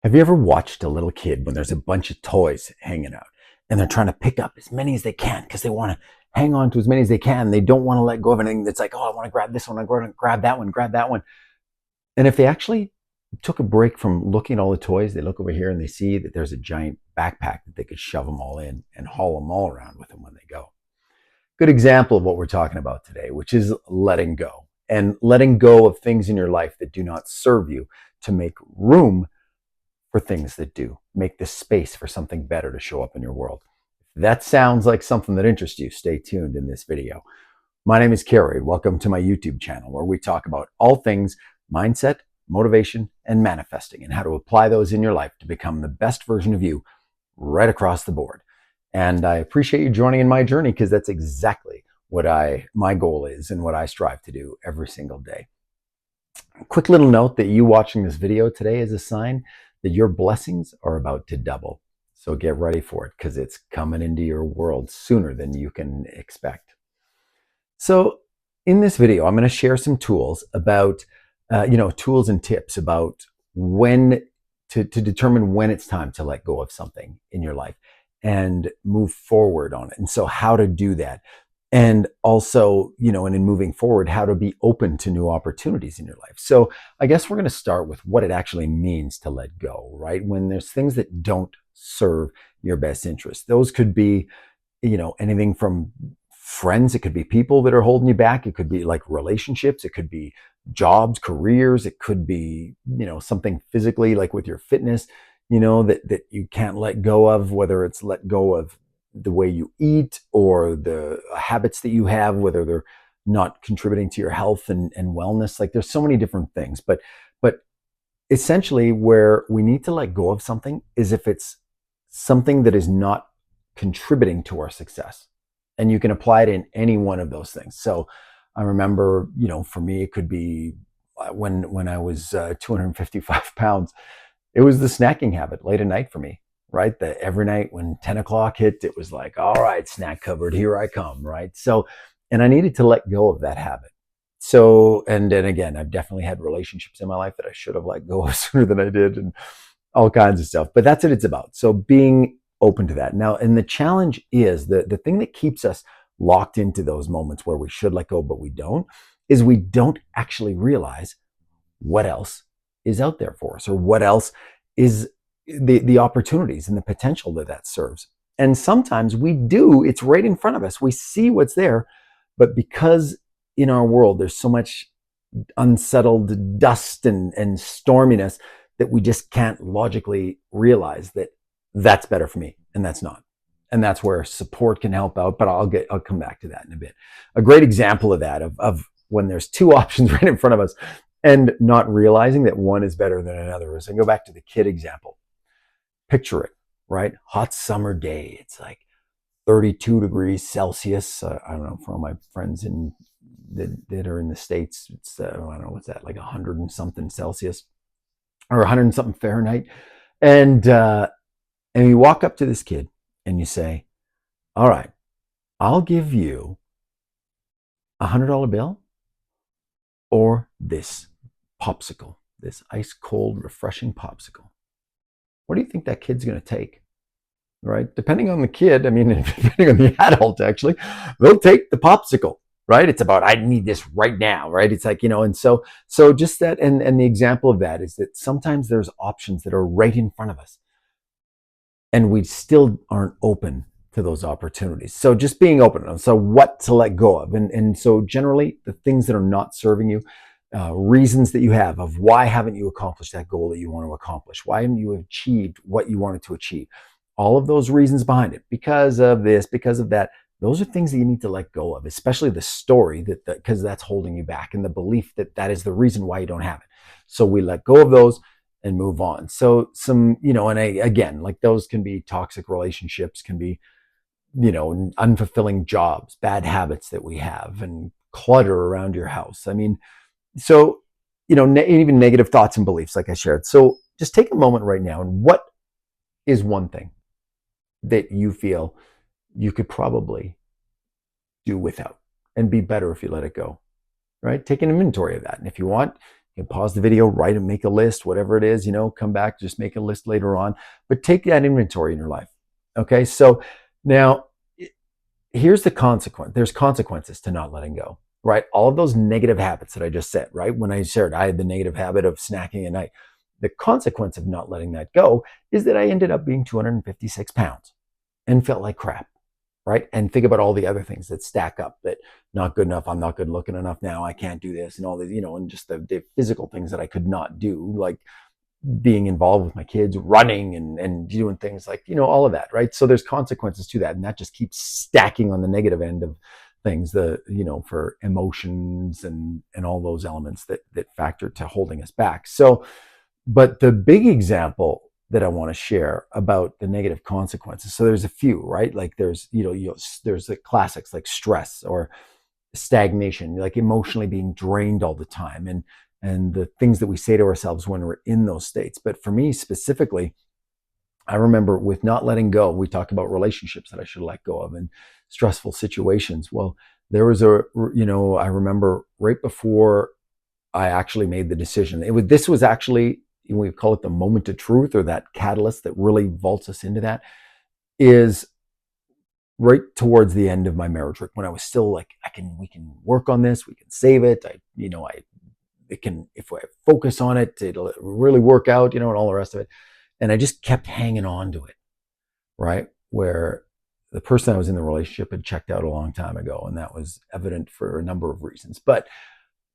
Have you ever watched a little kid when there's a bunch of toys hanging out and they're trying to pick up as many as they can because they want to hang on to as many as they can? They don't want to let go of anything that's like, oh, I want to grab this one, I want to grab that one, grab that one. And if they actually took a break from looking at all the toys, they look over here and they see that there's a giant backpack that they could shove them all in and haul them all around with them when they go. Good example of what we're talking about today, which is letting go and letting go of things in your life that do not serve you to make room for things that do. Make the space for something better to show up in your world. If that sounds like something that interests you, stay tuned in this video. My name is Kerry. Welcome to my YouTube channel where we talk about all things mindset, motivation, and manifesting and how to apply those in your life to become the best version of you right across the board. And I appreciate you joining in my journey because that's exactly what my goal is and what I strive to do every single day. A quick little note that you watching this video today is a sign that your blessings are about to double. So get ready for it because it's coming into your world sooner than you can expect. So in this video, I'm going to share some tools about, tools and tips about when to determine when it's time to let go of something in your life and move forward on it. And so how to do that. And also, and in moving forward, how to be open to new opportunities in your life. So I guess we're going to start with what it actually means to let go, right? When there's things that don't serve your best interest. Those could be, anything from friends. It could be people that are holding you back. It could be like relationships. It could be jobs, careers. It could be, something physically like with your fitness, that you can't let go of, whether it's let go of the way you eat or the habits that you have, whether they're not contributing to your health and wellness. Like there's so many different things, but essentially where we need to let go of something is if it's something that is not contributing to our success. And you can apply it in any one of those things. So I remember, for me, it could be when I was 255 pounds, it was the snacking habit late at night for me. Right? That every night when 10 o'clock hit, it was like, all right, snack cupboard, here I come. Right. So, and I needed to let go of that habit. So, and then again, I've definitely had relationships in my life that I should have let go of sooner than I did and all kinds of stuff. But that's what it's about. So being open to that. Now, and the challenge is the thing that keeps us locked into those moments where we should let go, but we don't, is we don't actually realize what else is out there for us or what else is the opportunities and the potential that serves. And sometimes we do, it's right in front of us. We see what's there, but because in our world there's so much unsettled dust and storminess that we just can't logically realize that that's better for me and that's not. And that's where support can help out, but I'll come back to that in a bit. A great example of that, of when there's two options right in front of us and not realizing that one is better than another. So I go back to the kid example. Picture it, right? Hot summer day. It's like 32 degrees Celsius. I don't know, for all my friends that are in the States, it's, I don't know, what's that, like 100 and something Celsius or 100 and something Fahrenheit. And you walk up to this kid and you say, all right, I'll give you $100 bill or this popsicle, this ice cold, refreshing popsicle. What do you think that kid's going to take? Right? Depending on the kid, I mean, depending on the adult, actually, they'll take the popsicle, right? It's about, I need this right now, right? It's like, and so just that, and the example of that is that sometimes there's options that are right in front of us and we still aren't open to those opportunities. So just being open. So what to let go of. And so generally the things that are not serving you, reasons that you have of why haven't you accomplished that goal that you want to accomplish? Why haven't you achieved what you wanted to achieve? All of those reasons behind it, because of this, because of that, those are things that you need to let go of, especially the story because that's holding you back and the belief that that is the reason why you don't have it. So we let go of those and move on. So some, and again, like those can be toxic relationships, can be, unfulfilling jobs, bad habits that we have, and clutter around your house. I mean, so, even negative thoughts and beliefs, like I shared. So just take a moment right now. And what is one thing that you feel you could probably do without and be better if you let it go, right? Take an inventory of that. And if you want, You can pause the video, write and make a list, whatever it is, come back, just make a list later on, but take that inventory in your life. Okay. So now here's the consequence. There's consequences to not letting go, right? All of those negative habits that I just said, right? When I shared, I had the negative habit of snacking at night. The consequence of not letting that go is that I ended up being 256 pounds and felt like crap, right? And think about all the other things that stack up, that not good enough, I'm not good looking enough now, I can't do this, and all these, and just the physical things that I could not do, like being involved with my kids, running and doing things like, all of that, right? So there's consequences to that. And that just keeps stacking on the negative end of things, for emotions and all those elements that factor to holding us back. So, but the big example that I want to share about the negative consequences. So there's a few, right? Like there's, there's the classics like stress or stagnation, like emotionally being drained all the time, and the things that we say to ourselves when we're in those states. But for me specifically, I remember with not letting go, we talked about relationships that I should let go of and stressful situations. Well, there was I remember right before I actually made the decision, this was actually, we call it the moment of truth, or that catalyst that really vaults us into that, is right towards the end of my marriage, when I was still like, we can work on this, we can save it. It can, if I focus on it, it'll really work out, and all the rest of it. And I just kept hanging on to it, right? Where the person I was in the relationship had checked out a long time ago, and that was evident for a number of reasons. But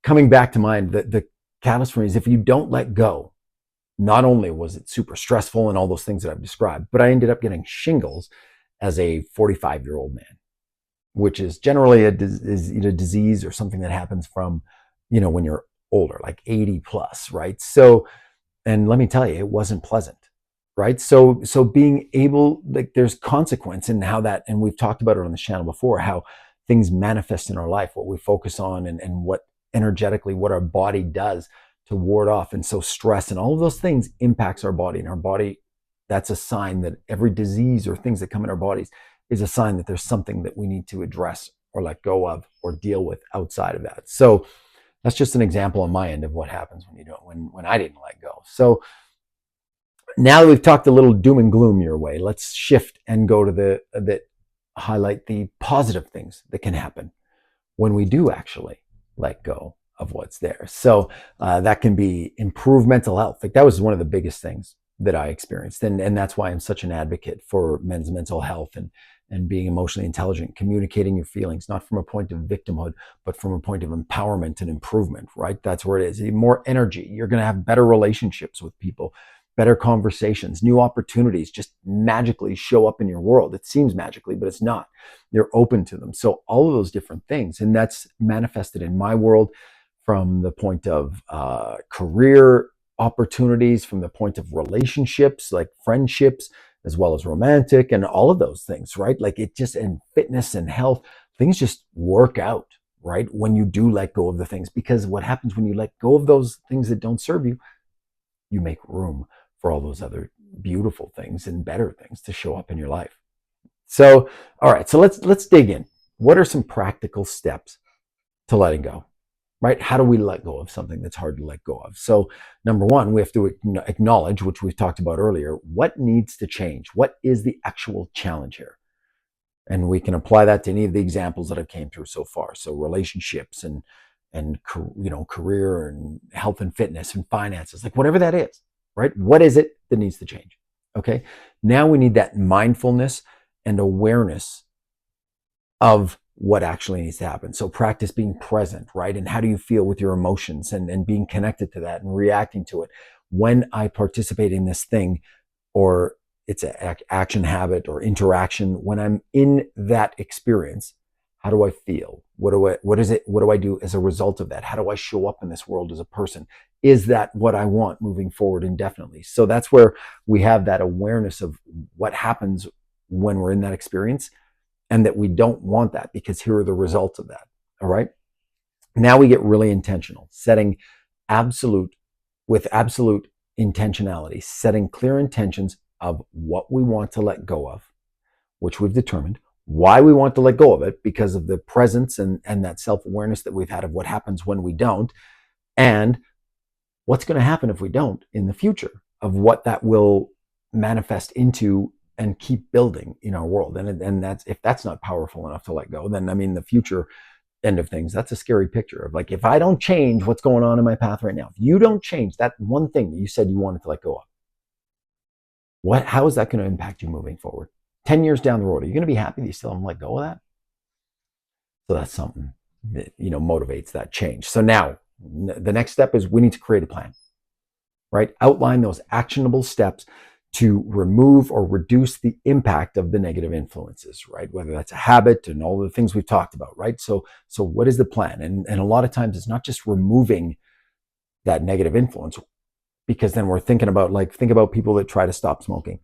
coming back to mind, the catalyst for me is, if you don't let go, not only was it super stressful and all those things that I've described, but I ended up getting shingles as a 45-year-old man, which is generally a disease or something that happens from, when you're older, like 80 plus, right? So, and let me tell you, it wasn't pleasant, right? So being able, like, there's consequence in how that, and we've talked about it on the channel before, how things manifest in our life, what we focus on, and what energetically, what our body does to ward off. And so stress and all of those things impacts our body, and our body, that's a sign that every disease or things that come in our bodies is a sign that there's something that we need to address or let go of or deal with outside of that. So that's just an example on my end of what happens when you don't, when I didn't let go. So now that we've talked a little doom and gloom your way, let's shift and go to that highlight the positive things that can happen when we do actually let go of what's there. So that can be improved mental health. Like, that was one of the biggest things that I experienced. And that's why I'm such an advocate for men's mental health and being emotionally intelligent, communicating your feelings, not from a point of victimhood, but from a point of empowerment and improvement, right? That's where it is. More energy. You're going to have better relationships with people, better conversations, new opportunities just magically show up in your world. It seems magically, but it's not. You're open to them. So all of those different things. And that's manifested in my world from the point of career opportunities, from the point of relationships, like friendships, as well as romantic and all of those things, right? Like, it just, and fitness and health, things just work out, right? When you do let go of the things, because what happens when you let go of those things that don't serve you, you make room for all those other beautiful things and better things to show up in your life. So, all right, so let's dig in. What are some practical steps to letting go? Right? How do we let go of something that's hard to let go of? So, number one, we have to acknowledge, which we've talked about earlier, what needs to change. What is the actual challenge here? And we can apply that to any of the examples that I've came through so far. So relationships and career and health and fitness and finances, like whatever that is, right? What is it that needs to change? Okay. Now we need that mindfulness and awareness of what actually needs to happen. So practice being present, right? And how do you feel with your emotions and being connected to that and reacting to it? When I participate in this thing, or it's an action, habit, or interaction, when I'm in that experience, how do I feel? What do I do as a result of that? How do I show up in this world as a person? Is that what I want moving forward indefinitely? So that's where we have that awareness of what happens when we're in that experience, and that we don't want that, because here are the results of that. All right. Now we get really intentional, setting absolute intentionality, setting clear intentions of what we want to let go of, which we've determined, why we want to let go of it, because of the presence and that self-awareness that we've had of what happens when we don't, and what's going to happen if we don't in the future, of what that will manifest into and keep building in our world. And that's, if that's not powerful enough to let go, then I mean, the future end of things, that's a scary picture of like, if I don't change what's going on in my path right now, if you don't change that one thing that you said you wanted to let go of, how is that going to impact you moving forward? 10 years down the road, are you going to be happy that you still haven't let go of that? So that's something that, motivates that change. So now the next step is we need to create a plan, right? Outline those actionable steps to remove or reduce the impact of the negative influences, right? Whether that's a habit and all the things we've talked about, right? So what is the plan? And a lot of times it's not just removing that negative influence, because then we're thinking about, like, think about people that try to stop smoking.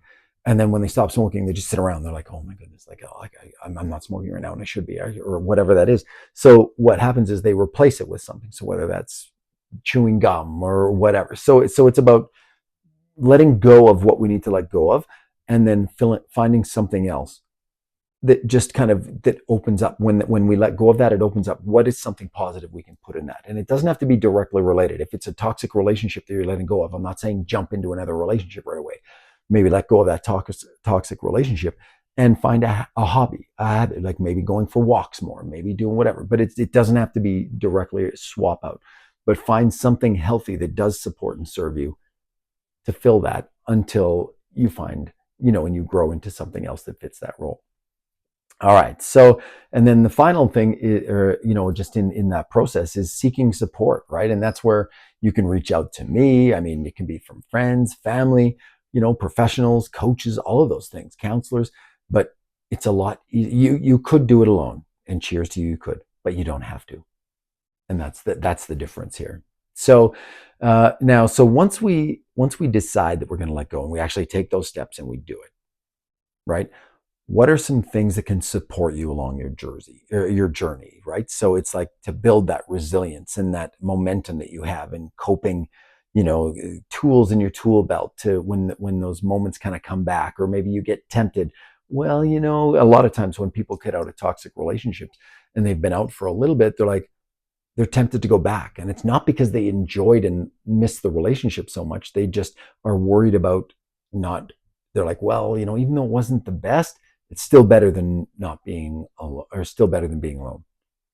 And then when they stop smoking, they just sit around. They're like, oh my goodness, like, oh, I'm not smoking right now and I should be, or whatever that is. So what happens is they replace it with something. So whether that's chewing gum or whatever. So it's about letting go of what we need to let go of, and then finding something else that just kind of, that opens up. When we let go of that, it opens up, what is something positive we can put in that? And it doesn't have to be directly related. If it's a toxic relationship that you're letting go of, I'm not saying jump into another relationship right away. Maybe let go of that toxic relationship and find a hobby, a habit, like maybe going for walks more, maybe doing whatever. But it doesn't have to be directly swap out, but find something healthy that does support and serve you to fill that until you find, and you grow into something else that fits that role. All right. So, and then the final thing is, or, just in that process, is seeking support, right? And that's where you can reach out to me. I mean, it can be from friends, family, professionals, coaches, all of those things, counselors, but it's a lot. You could do it alone, and cheers to you, you could, but you don't have to. And that's the difference here. So now, so once we decide that we're going to let go, and we actually take those steps and we do it, right? What are some things that can support you along your journey, right? So it's like to build that resilience and that momentum that you have, and coping, tools in your tool belt to when those moments kind of come back, or maybe you get tempted. Well, a lot of times when people get out of toxic relationships and they've been out for a little bit, they're tempted to go back. And it's not because they enjoyed and missed the relationship so much. They just are worried about not, they're like, well, even though it wasn't the best, it's still better than not being alone, or still better than being alone.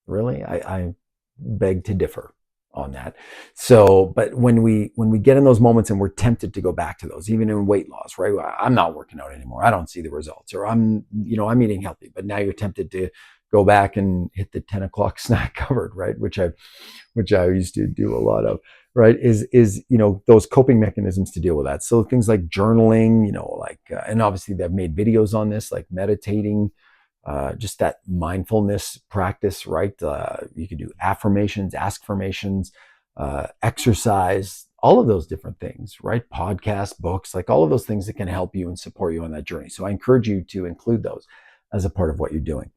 Really? I beg to differ on that. So, but when we get in those moments and we're tempted to go back to those, even in weight loss, right? I'm not working out anymore. I don't see the results, or I'm eating healthy, but now you're tempted to go back and hit the 10 o'clock snack cupboard, right? Which I used to do a lot of, right? Is those coping mechanisms to deal with that. So things like journaling, and obviously they've made videos on this, like meditating, just that mindfulness practice, right? You can do affirmations, askformations, exercise, all of those different things, right? Podcasts, books, like all of those things that can help you and support you on that journey. So I encourage you to include those as a part of what you're doing.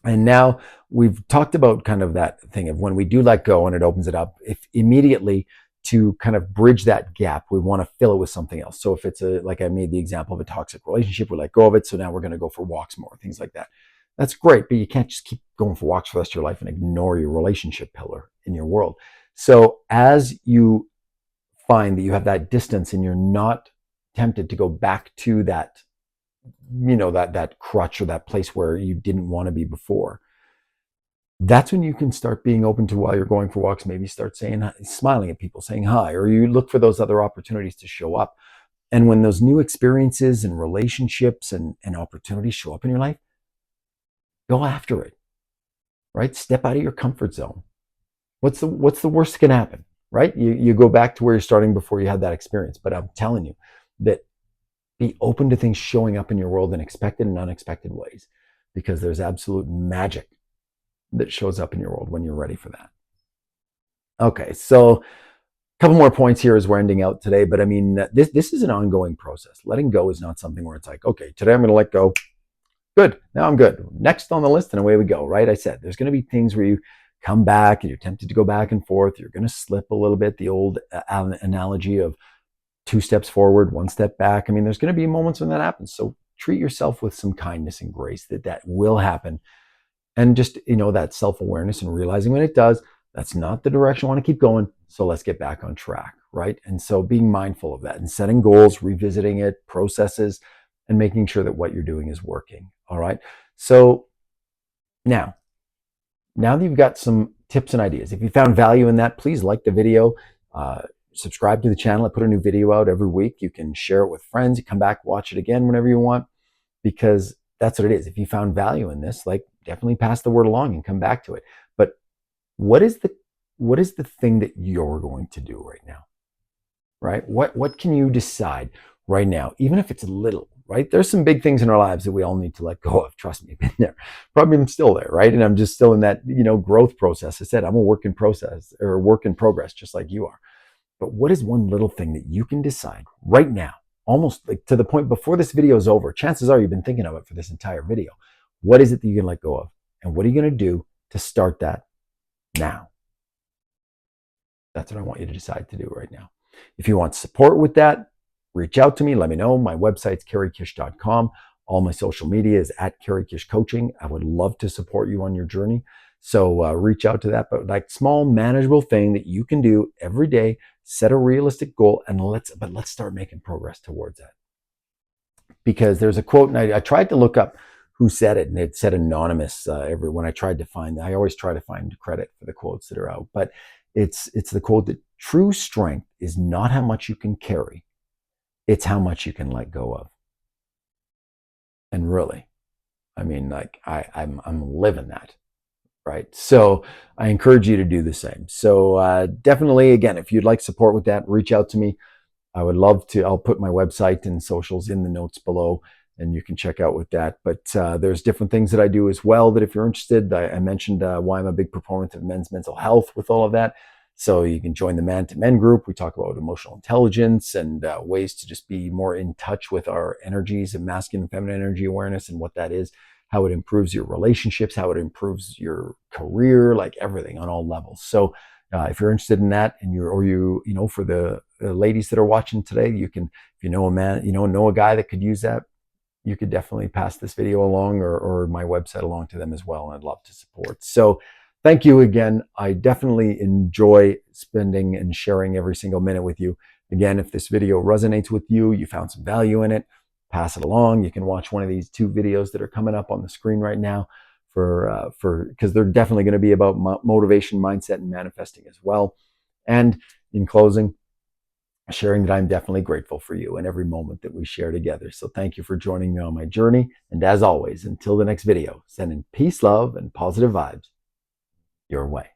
And now we've talked about kind of that thing of when we do let go and it opens it up, if immediately to kind of bridge that gap, we want to fill it with something else. So if it's like I made the example of a toxic relationship, we let go of it. So now we're going to go for walks more, things like that. That's great, but you can't just keep going for walks for the rest of your life and ignore your relationship pillar in your world. So as you find that you have that distance and you're not tempted to go back to that, that crutch or that place where you didn't want to be before, that's when you can start being open to, while you're going for walks, maybe start smiling at people, saying hi, or you look for those other opportunities to show up. And when those new experiences and relationships and opportunities show up in your life, go after it, right? Step out of your comfort zone. What's the worst that can happen, right? You go back to where you're starting before you had that experience. But I'm telling you that, be open to things showing up in your world in expected and unexpected ways, because there's absolute magic that shows up in your world when you're ready for that. Okay, so a couple more points here as we're ending out today, but I mean, this is an ongoing process. Letting go is not something where it's like, okay, today I'm going to let go. Good, now I'm good. Next on the list, and away we go, right? I said there's going to be things where you come back and you're tempted to go back and forth. You're going to slip a little bit. The old analogy of 2 steps forward, 1 step back. I mean, there's going to be moments when that happens. So treat yourself with some kindness and grace that will happen. And just, that self-awareness and realizing when it does, that's not the direction I want to keep going. So let's get back on track, right? And so being mindful of that and setting goals, revisiting it, processes, and making sure that what you're doing is working. All right. So now, now that you've got some tips and ideas, if you found value in that, please like the video, uh, subscribe to the channel. I put a new video out every week. You can share it with friends. You come back, watch it again whenever you want, because that's what it is. If you found value in this, like, definitely pass the word along and come back to it. But what is the thing that you're going to do right now? Right? What can you decide right now, even if it's little, right? There's some big things in our lives that we all need to let go of. Trust me, I've been there. Probably I'm still there, right? And I'm just still in that, growth process. I said I'm a work in process or work in progress, just like you are. But what is one little thing that you can decide right now, almost like to the point before this video is over? Chances are you've been thinking of it for this entire video. What is it that you can let go of? And what are you going to do to start that now? That's what I want you to decide to do right now. If you want support with that, reach out to me. Let me know. My website's kerrykish.com. All my social media is at Kerry Kish Coaching. I would love to support you on your journey. So reach out to that. But like small, manageable thing that you can do every day, set a realistic goal, and let's start making progress towards that. Because there's a quote, and I tried to look up who said it, and it said anonymous. When I tried to find, I always try to find credit for the quotes that are out, but it's the quote that true strength is not how much you can carry, it's how much you can let go of. And really, I mean, like I'm living that, right? So I encourage you to do the same. So definitely, again, if you'd like support with that, reach out to me. I would love to. I'll put my website and socials in the notes below, and you can check out with that. But there's different things that I do as well that if you're interested, I mentioned why I'm a big proponent of men's mental health with all of that. So you can join the Man to Men group. We talk about emotional intelligence and ways to just be more in touch with our energies and masculine and feminine energy awareness and what that is, how it improves your relationships, how it improves your career, like everything on all levels. So if you're interested in that, and for the ladies that are watching today, you can, if you know a man, know a guy that could use that, you could definitely pass this video along or my website along to them as well. And I'd love to support. So thank you again. I definitely enjoy spending and sharing every single minute with you. Again, if this video resonates with you, you found some value in it, pass it along. You can watch one of these 2 videos that are coming up on the screen right now because they're definitely going to be about motivation, mindset, and manifesting as well. And in closing, sharing that I'm definitely grateful for you and every moment that we share together. So thank you for joining me on my journey. And as always, until the next video, sending peace, love, and positive vibes your way.